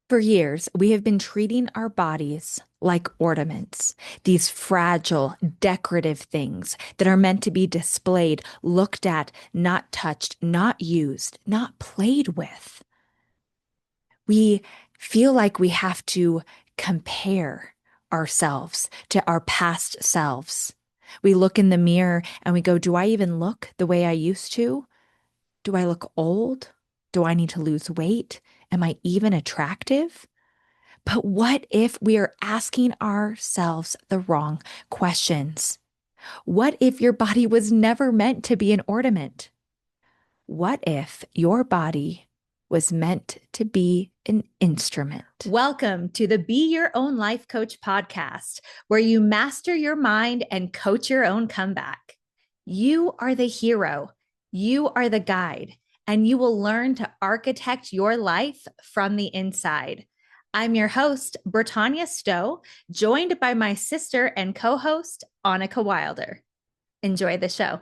For years, we have been treating our bodies like ornaments, these fragile, decorative things that are meant to be displayed, looked at, not touched, not used, not played with. We feel like we have to compare ourselves to our past selves. We look in the mirror and we go, do I even look the way I used to? Do I look old? Do I need to lose weight? Am I even attractive? But what if we are asking ourselves the wrong questions? What if your body was never meant to be an ornament? What if your body was meant to be an instrument? Welcome to the Be Your Own Life Coach podcast, where you master your mind and coach your own comeback. You are the hero, you are the guide, and you will learn to architect your life from the inside. I'm your host, Bretagne Stowe, joined by my sister and co-host, Anike Wilder. Enjoy the show.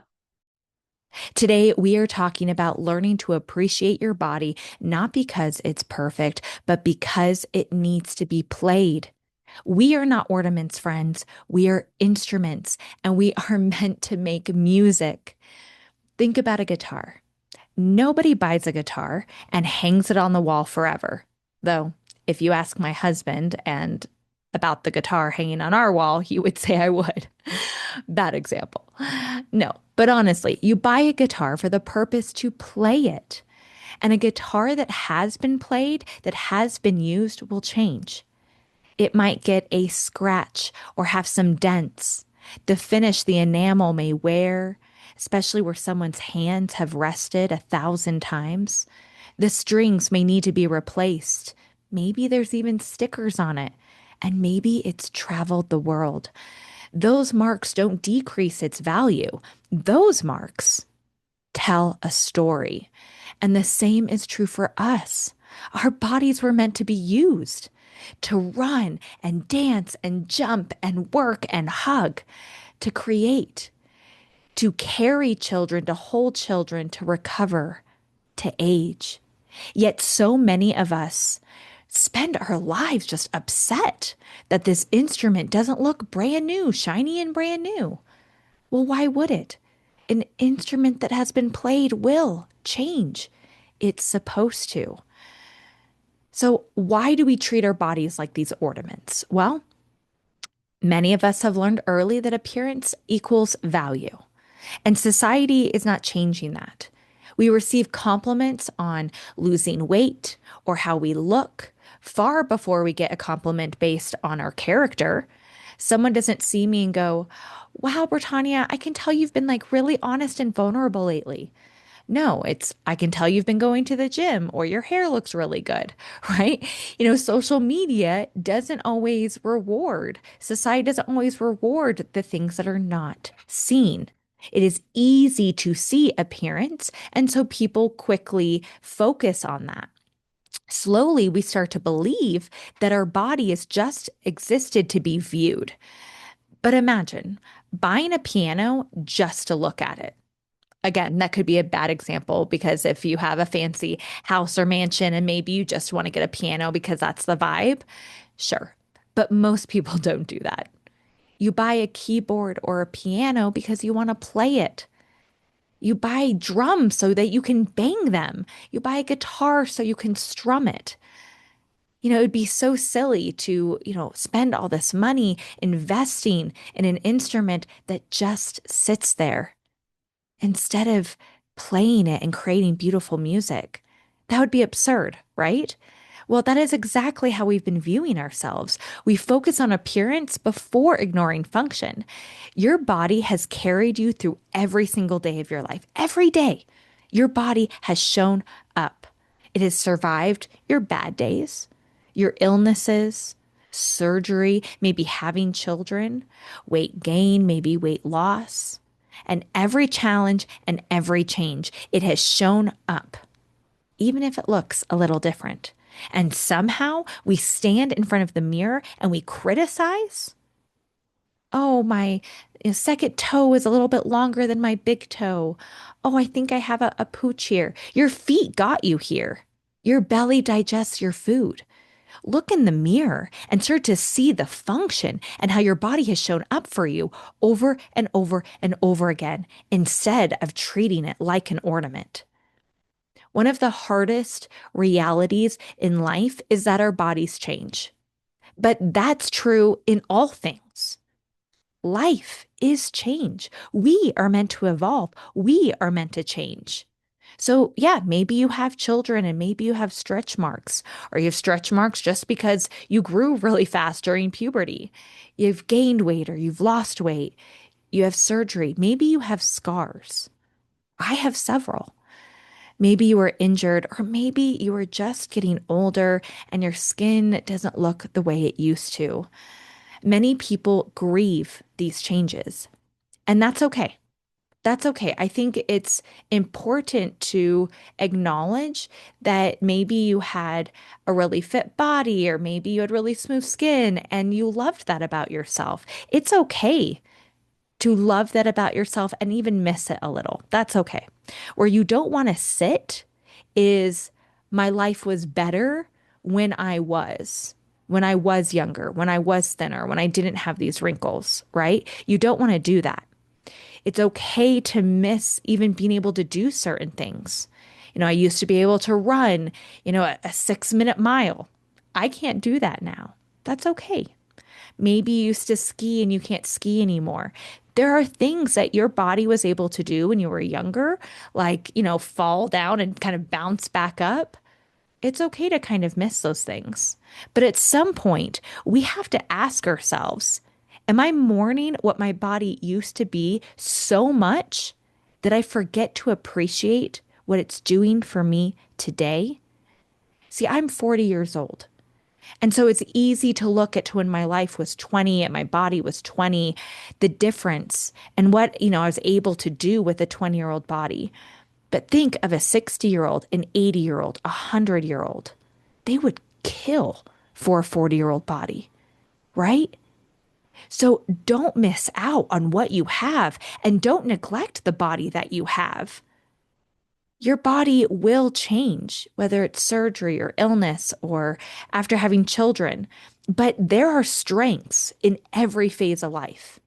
Today, we are talking about learning to appreciate your body, not because it's perfect, but because it needs to be played. We are not ornaments, friends. We are instruments, and we are meant to make music. Think about a guitar. Nobody buys a guitar and hangs it on the wall forever. Though, if you ask my husband and about the guitar hanging on our wall, he would say I would. Bad example. No, but honestly, you buy a guitar for the purpose to play it. And a guitar that has been played, that has been used, will change. It might get a scratch or have some dents. The finish, the enamel may wear, especially where someone's hands have rested 1,000 times. The strings may need to be replaced. Maybe there's even stickers on it, and maybe it's traveled the world. Those marks don't decrease its value. Those marks tell a story. And the same is true for us. Our bodies were meant to be used to run and dance and jump and work and hug, to create, to carry children, to hold children, to recover, to age. Yet so many of us spend our lives just upset that this instrument doesn't look brand new, shiny and brand new. Well, why would it? An instrument that has been played will change. It's supposed to. So, why do we treat our bodies like these ornaments? Well, many of us have learned early that appearance equals value, and society is not changing that. We receive compliments on losing weight or how we look far before we get a compliment based on our character. Someone doesn't see me and go, wow, Britannia, I can tell you've been like really honest and vulnerable lately. No, it's, I can tell you've been going to the gym or your hair looks really good, right? Social media doesn't always reward, society doesn't always reward the things that are not seen. It is easy to see appearance, and so people quickly focus on that. Slowly, we start to believe that our body is just existed to be viewed. But imagine buying a piano just to look at it. Again, that could be a bad example because if you have a fancy house or mansion and maybe you just want to get a piano because that's the vibe, sure. But most people don't do that. You buy a keyboard or a piano because you want to play it. You buy drums so that you can bang them. You buy a guitar so you can strum it. It'd be so silly to, spend all this money investing in an instrument that just sits there instead of playing it and creating beautiful music. That would be absurd, right? Well, that is exactly how we've been viewing ourselves. We focus on appearance before ignoring function. Your body has carried you through every single day of your life. Every day, your body has shown up. It has survived your bad days, your illnesses, surgery, maybe having children, weight gain, maybe weight loss. And every challenge and every change, it has shown up, even if it looks a little different. And somehow we stand in front of the mirror and we criticize. Oh, my second toe is a little bit longer than my big toe. Oh, I think I have a pooch here. Your feet got you here. Your belly digests your food. Look in the mirror and start to see the function and how your body has shown up for you over and over and over again instead of treating it like an ornament. One of the hardest realities in life is that our bodies change. But that's true in all things. Life is change. We are meant to evolve. We are meant to change. So, yeah, maybe you have children and maybe you have stretch marks, or you have stretch marks just because you grew really fast during puberty. You've gained weight or you've lost weight. You have surgery. Maybe you have scars. I have several. Maybe you were injured, or maybe you were just getting older and your skin doesn't look the way it used to. Many people grieve these changes, and that's okay. That's okay. I think it's important to acknowledge that maybe you had a really fit body, or maybe you had really smooth skin and you loved that about yourself. It's okay to love that about yourself and even miss it a little. That's okay. Where you don't want to sit is my life was better when when I was younger, when I was thinner, when I didn't have these wrinkles, right? You don't want to do that. It's okay to miss even being able to do certain things. I used to be able to run, a 6 minute mile. I can't do that now. That's okay. Maybe you used to ski and you can't ski anymore. There are things that your body was able to do when you were younger, like, fall down and kind of bounce back up. It's okay to kind of miss those things. But at some point, we have to ask ourselves, am I mourning what my body used to be so much that I forget to appreciate what it's doing for me today? See, I'm 40 years old. And so it's easy to look at when my life was 20 and my body was 20, the difference and what, I was able to do with a 20-year-old body. But think of a 60-year-old, an 80-year-old, a 100-year-old. They would kill for a 40-year-old body, right? So don't miss out on what you have and don't neglect the body that you have. Your body will change, whether it's surgery or illness or after having children. But there are strengths in every phase of life.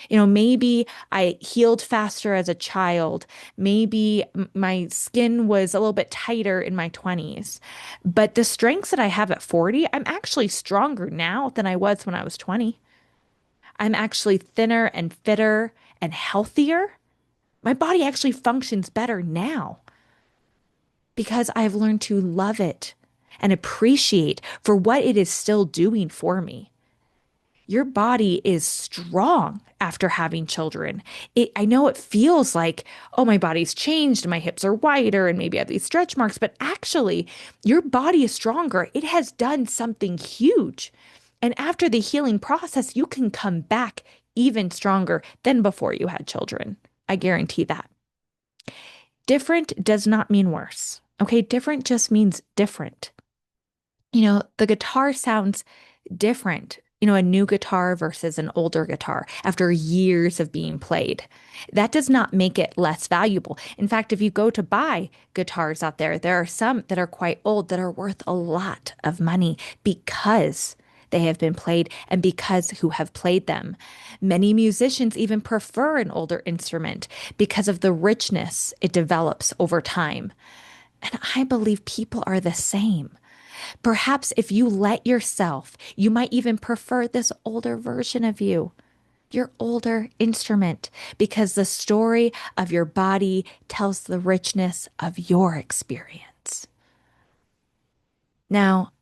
Maybe I healed faster as a child. Maybe my skin was a little bit tighter in my 20s. But the strengths that I have at 40, I'm actually stronger now than I was when I was 20. I'm actually thinner and fitter and healthier. My body actually functions better now because I've learned to love it and appreciate for what it is still doing for me. Your body is strong after having children. I know it feels like, oh, my body's changed, my hips are wider, and maybe I have these stretch marks, but actually, your body is stronger. It has done something huge. And after the healing process, you can come back even stronger than before you had children. I guarantee that. Different does not mean worse. Okay, different just means different. The guitar sounds different, a new guitar versus an older guitar after years of being played. That does not make it less valuable. In fact, if you go to buy guitars out there, there are some that are quite old that are worth a lot of money because they have been played and because who have played them. Many musicians even prefer an older instrument because of the richness it develops over time. And I believe people are the same. Perhaps if you let yourself, you might even prefer this older version of you, your older instrument, because the story of your body tells the richness of your experience. Now,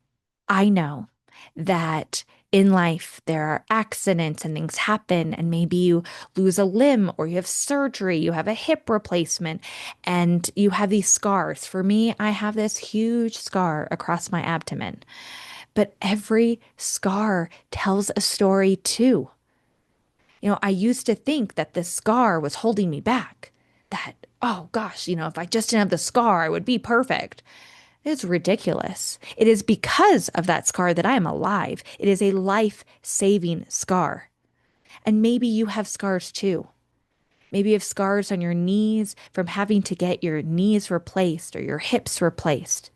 I know that in life there are accidents and things happen, and maybe you lose a limb or you have surgery, you have a hip replacement, and you have these scars. For me, I have this huge scar across my abdomen, but every scar tells a story too. I used to think that the scar was holding me back, that, oh gosh, if I just didn't have the scar, I would be perfect. It's ridiculous. It is because of that scar that I am alive. It is a life-saving scar. And maybe you have scars too. Maybe you have scars on your knees from having to get your knees replaced or your hips replaced.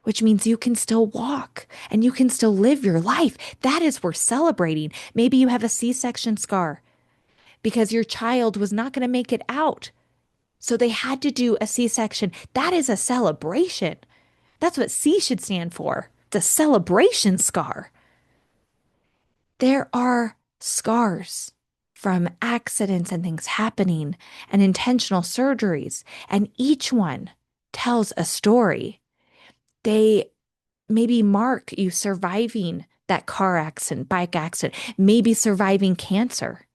which means you can still walk and you can still live your life. That is worth celebrating. Maybe you have a C-section scar because your child was not going to make it out. So they had to do a C-section. That is a celebration. That's what C should stand for. It's a celebration scar. There are scars from accidents and things happening and intentional surgeries, and each one tells a story. They maybe mark you surviving that car accident, bike accident, maybe surviving cancer.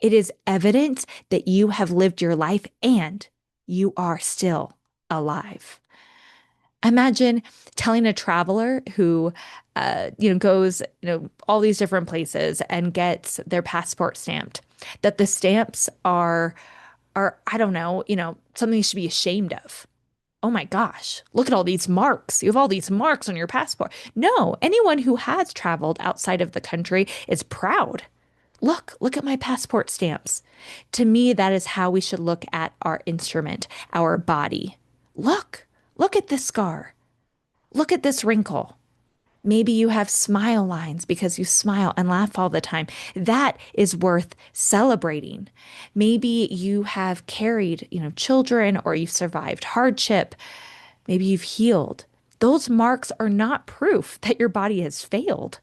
It is evidence that you have lived your life and you are still alive. Imagine telling a traveler who, goes, all these different places and gets their passport stamped, that the stamps are, I don't know, something you should be ashamed of. Oh my gosh, look at all these marks. You have all these marks on your passport. No, anyone who has traveled outside of the country is proud. Look at my passport stamps. To me, that is how we should look at our instrument, our body. Look, look at this scar. Look at this wrinkle. Maybe you have smile lines because you smile and laugh all the time. That is worth celebrating. Maybe you have carried, children or you've survived hardship. Maybe you've healed. Those marks are not proof that your body has failed.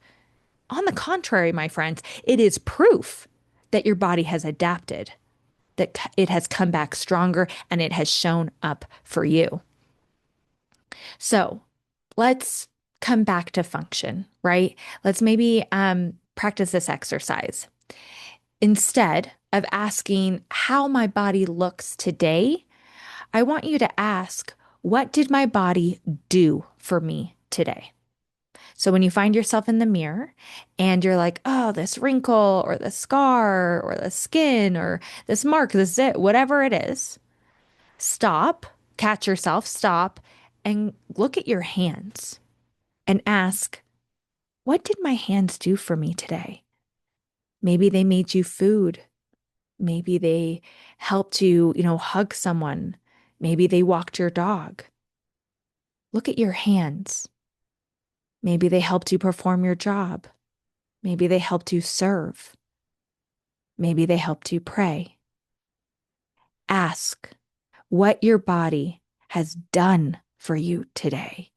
On the contrary, my friends, it is proof that your body has adapted, that it has come back stronger and it has shown up for you. So let's come back to function, right? Let's maybe practice this exercise. Instead of asking how my body looks today, I want you to ask, what did my body do for me today? So when you find yourself in the mirror and you're like, oh, this wrinkle or the scar or the skin or this mark, this zit, whatever it is, stop, catch yourself, stop, and look at your hands and ask, what did my hands do for me today? Maybe they made you food. Maybe they helped you, hug someone. Maybe they walked your dog. Look at your hands. Maybe they helped you perform your job. Maybe they helped you serve. Maybe they helped you pray. Ask what your body has done for you today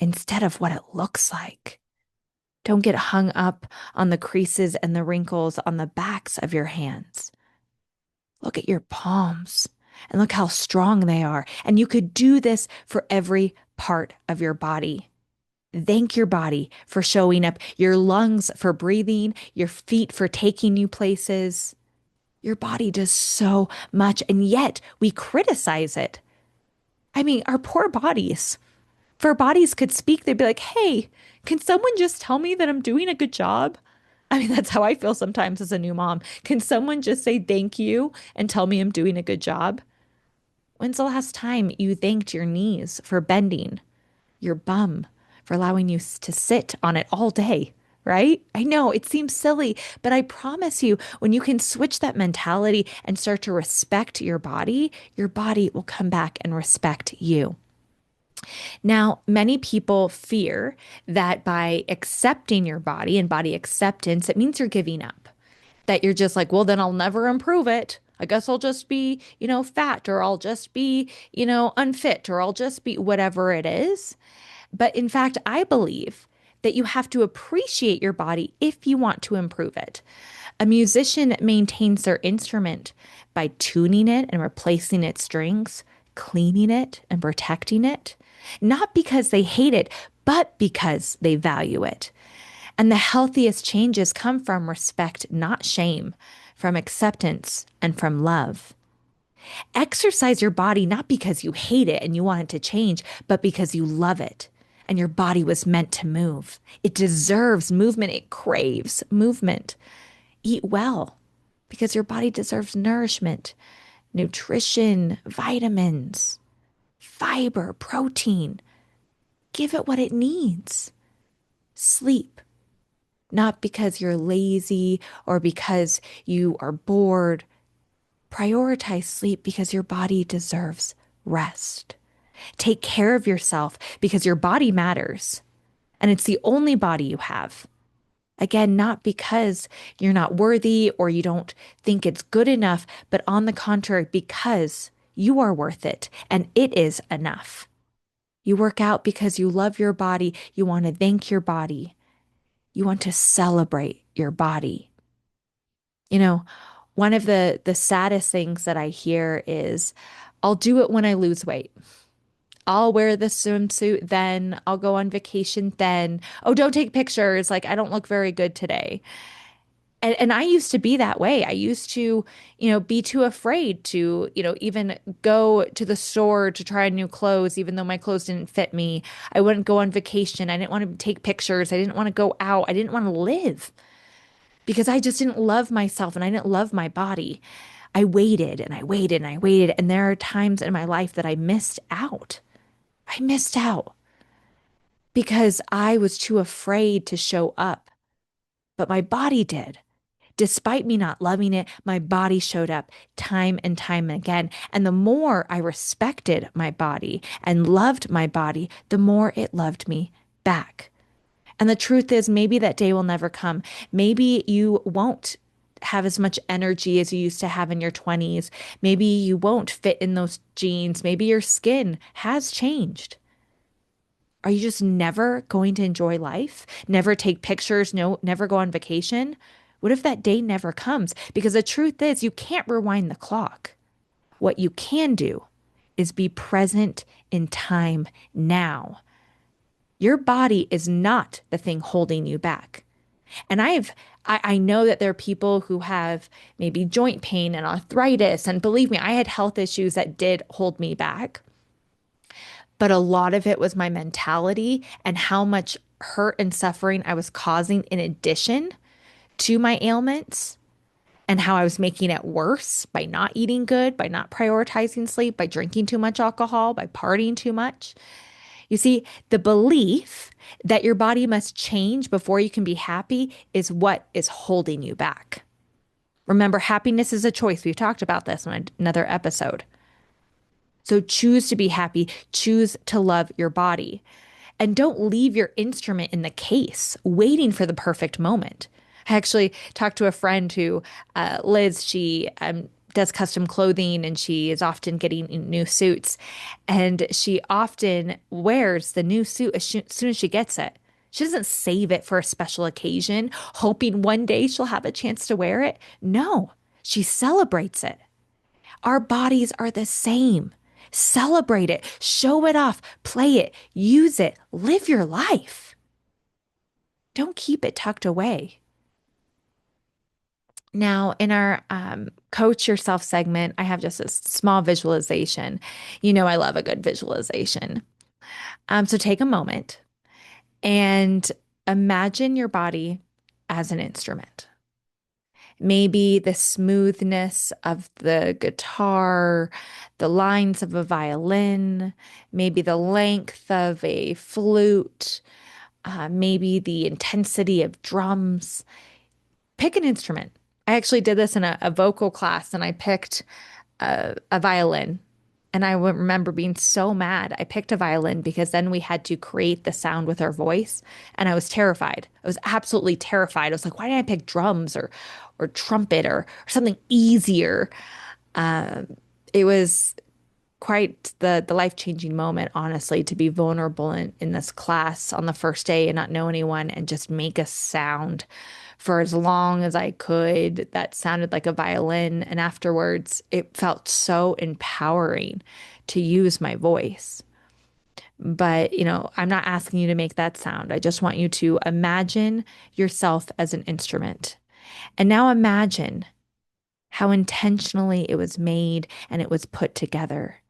instead of what it looks like. Don't get hung up on the creases and the wrinkles on the backs of your hands. Look at your palms and look how strong they are. And you could do this for every part of your body. Thank your body for showing up, your lungs for breathing, your feet for taking you places. Your body does so much, and yet we criticize it. I mean, our poor bodies. If our bodies could speak, they'd be like, hey, can someone just tell me that I'm doing a good job? I mean, that's how I feel sometimes as a new mom. Can someone just say thank you and tell me I'm doing a good job? When's the last time you thanked your knees for bending, your bum for allowing you to sit on it all day, right? I know it seems silly, but I promise you, when you can switch that mentality and start to respect your body will come back and respect you. Now, many people fear that by accepting your body and body acceptance, it means you're giving up, that you're just like, well, then I'll never improve it. I guess I'll just be, fat, or I'll just be, unfit, or I'll just be whatever it is. But in fact, I believe that you have to appreciate your body if you want to improve it. A musician maintains their instrument by tuning it and replacing its strings, cleaning it and protecting it, not because they hate it, but because they value it. And the healthiest changes come from respect, not shame, from acceptance and from love. Exercise your body not because you hate it and you want it to change, but because you love it. And your body was meant to move. It deserves movement. It craves movement. Eat well because your body deserves nourishment, nutrition, vitamins, fiber, protein. Give it what it needs. Sleep, not because you're lazy or because you are bored. Prioritize sleep because your body deserves rest. Take care of yourself because your body matters and it's the only body you have. Again, not because you're not worthy or you don't think it's good enough, but on the contrary, because you are worth it and it is enough. You work out because you love your body. You want to thank your body. You want to celebrate your body. You know, one of the saddest things that I hear is I'll do it when I lose weight. I'll wear the swimsuit then. I'll go on vacation then. Oh, don't take pictures. Like, I don't look very good today. And I used to be that way. I used to, be too afraid to, even go to the store to try new clothes, even though my clothes didn't fit me. I wouldn't go on vacation. I didn't want to take pictures. I didn't want to go out. I didn't want to live because I just didn't love myself and I didn't love my body. I waited and I waited and I waited. And there are times in my life that I missed out. I missed out because I was too afraid to show up, but my body did. Despite me not loving it, my body showed up time and time again. And the more I respected my body and loved my body, the more it loved me back. And the truth is, maybe that day will never come. Maybe you won't have as much energy as you used to have in your 20s. Maybe you won't fit in those jeans. Maybe your skin has changed. Are you just never going to enjoy life? Never take pictures? No, never go on vacation? What if that day never comes? Because the truth is, you can't rewind the clock. What you can do is be present in time now. Your body is not the thing holding you back. And I know that there are people who have maybe joint pain and arthritis. And believe me, I had health issues that did hold me back. But a lot of it was my mentality and how much hurt and suffering I was causing in addition to my ailments and how I was making it worse by not eating good, by not prioritizing sleep, by drinking too much alcohol, by partying too much. You see, the belief that your body must change before you can be happy is what is holding you back. Remember, happiness is a choice. We've talked about this in another episode. So choose to be happy, choose to love your body, and don't leave your instrument in the case waiting for the perfect moment. I actually talked to a friend who, Liz, she does custom clothing and she is often getting new suits. And she often wears the new suit as soon as she gets it. She doesn't save it for a special occasion, hoping one day she'll have a chance to wear it. No, she celebrates it. Our bodies are the same. Celebrate it, show it off, play it, use it, live your life. Don't keep it tucked away. Now, in our Coach Yourself segment, I have just a small visualization. You know, I love a good visualization. So take a moment and imagine your body as an instrument. Maybe the smoothness of the guitar, the lines of a violin, maybe the length of a flute, maybe the intensity of drums. Pick an instrument. I actually did this in a vocal class and I picked a violin. And I remember being so mad. I picked a violin because then we had to create the sound with our voice. And I was terrified. I was absolutely terrified. I was like, why did I pick drums or trumpet or something easier? It was quite the life-changing moment, honestly, to be vulnerable in this class on the first day and not know anyone and just make a sound for as long as I could that sounded like a violin. And afterwards, it felt so empowering to use my voice. But, I'm not asking you to make that sound. I just want you to imagine yourself as an instrument. And now imagine how intentionally it was made and it was put together.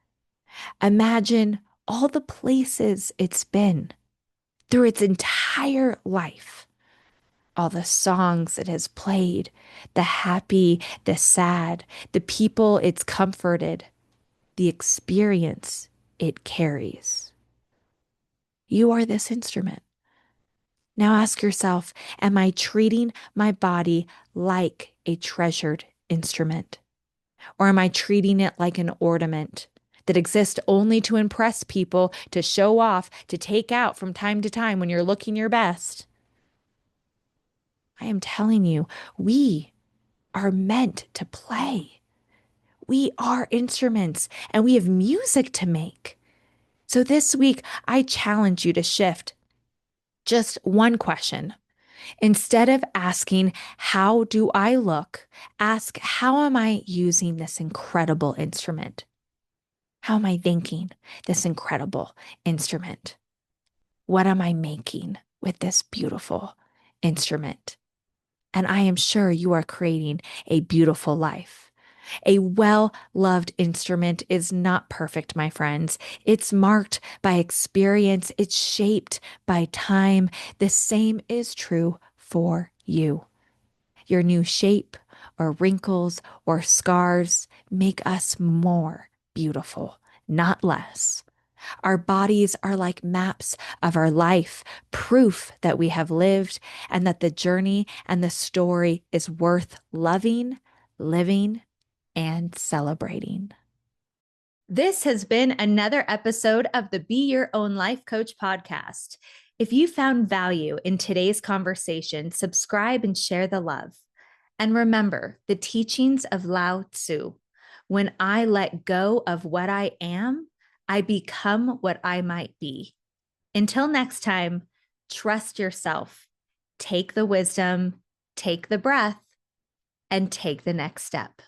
Imagine all the places it's been through its entire life, all the songs it has played, the happy, the sad, the people it's comforted, the experience it carries. You are this instrument. Now ask yourself, am I treating my body like a treasured instrument? Or am I treating it like an ornament that exist only to impress people, to show off, to take out from time to time when you're looking your best. I am telling you, we are meant to play. We are instruments and we have music to make. So this week, I challenge you to shift just one question. Instead of asking, how do I look? Ask, how am I using this incredible instrument? How am I thinking this incredible instrument? What am I making with this beautiful instrument? And I am sure you are creating a beautiful life. A well loved instrument is not perfect, my friends. It's marked by experience, it's shaped by time. The same is true for you. Your new shape, or wrinkles, or scars make us more beautiful, not less. Our bodies are like maps of our life, proof that we have lived and that the journey and the story is worth loving, living, and celebrating. This has been another episode of the Be Your Own Life Coach podcast. If you found value in today's conversation, subscribe and share the love. And remember the teachings of Lao Tzu. When I let go of what I am, I become what I might be. Until next time, trust yourself, take the wisdom, take the breath, and take the next step.